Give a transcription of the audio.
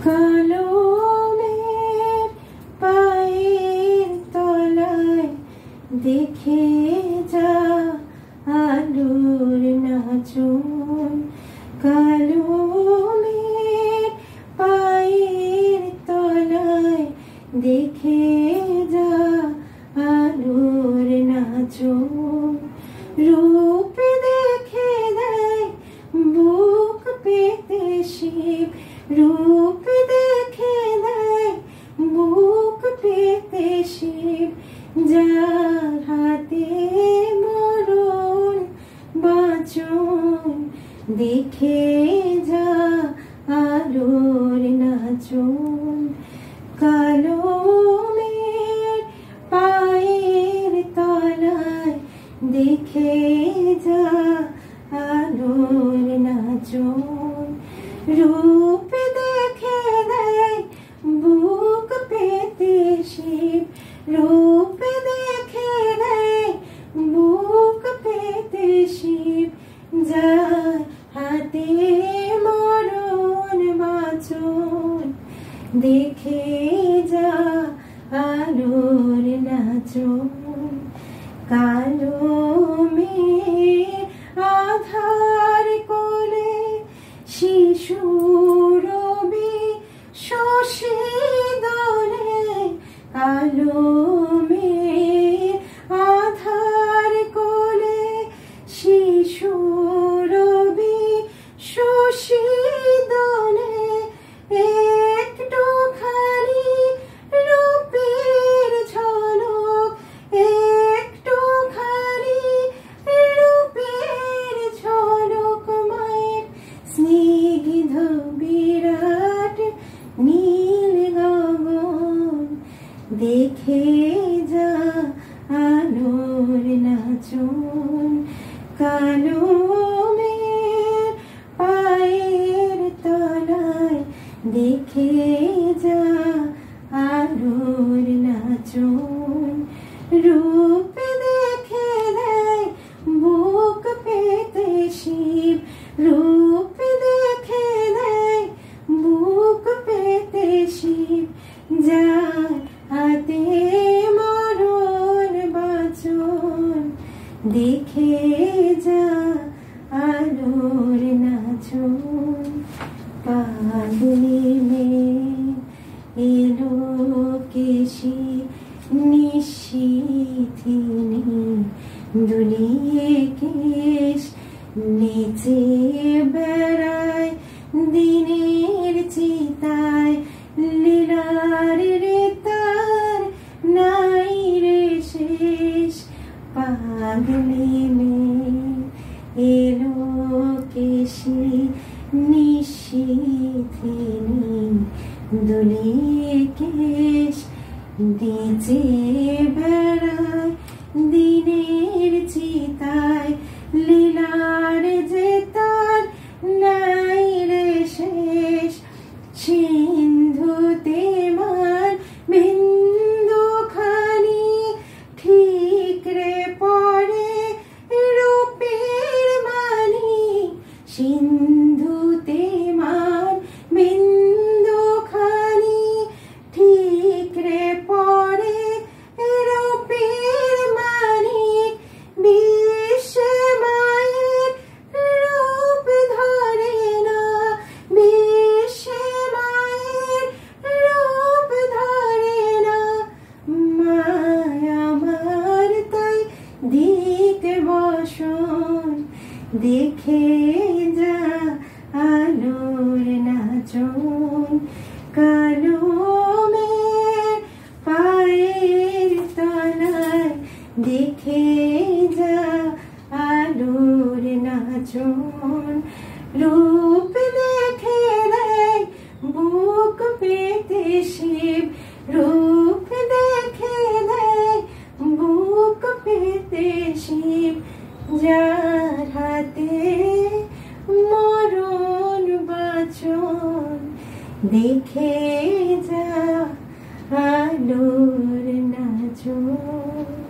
কলমের পায়ের তলায় দেখে যা আলোর নাচন। কলমের পায়ের তলায় দেখে যা আলোর নাচন। রূপ দেখে দেয় বুক পেতে শিব, রূপ দেখে দেয় বুক পেতে শিব। যার হাতে মরণ বাঁচন দেখে যা আলোর নাচন। কলমের পায়ের তলায় দেখে যা আলোর নাচন। রূপ দেখে দেয় বুক পেতে শিব, রূপ দেখে দেয় বুক পেতে শিব। যার হাতে মরণ বাঁচন দেখে যা আলোর নাচন। কালো মেঘ আধার কোলে শিশু রবি শশী দোলে। কালো মেঘ আধার কোলে শিশু রবি শশী দোলে। একটুখানি রূপের ঝলক, একটুখানি রূপের ঝলক। মায়ের স্নিগ্ধ বিরাট নীল গগন দেখে যা আলোর নাচন। কালো মেঘ পায়ের তলায় দেখে যা আলোর নাচন। রূপ দেখে দেয় বুক পেতে শিব, রূপ দেখে দেয় বুক পেতে শিব। যার হাতে মরণ বাঁচন দেখে যা আলোর নাচন। পাগলি মেঘ এলো কেশি নিশীথিনী দুলিয়ে কেশ নেচে বেড়ায় দিনের চিতায়। লীলার রে তার নাই রে শেষ। পাগলি মেঘ এলো কেশি নিশীথিনী দুলিয়ে কেশ নেচে বেড়ায় দিনের চিতায়। লীলার যে তার নাই রে শেষ। সিন্ধুতে মান বিন্দুখানি ঠিক রে পড়ে রূপের মানি। সিন্ধুতে মান বিন্দুখানি ঠিক রে পড়ে রূপের মানি। বিশ্বে মায়ের রূপ ধরে না, বিশ্বে মায়ের রূপ ধরে না। মায়া আমার তাই দিক বসন দেখে যা আলোর নাচন। কালো মেঘ পায়ের তলায় দেখে যা আলোর নাচন। রূপ দেখে দেয় বুক পেতে শিব, রূপ দেখে দেয় বুক পেতে শিব। যার হাতে মরণ বাঁচন দেখে যা আলোর নাচন।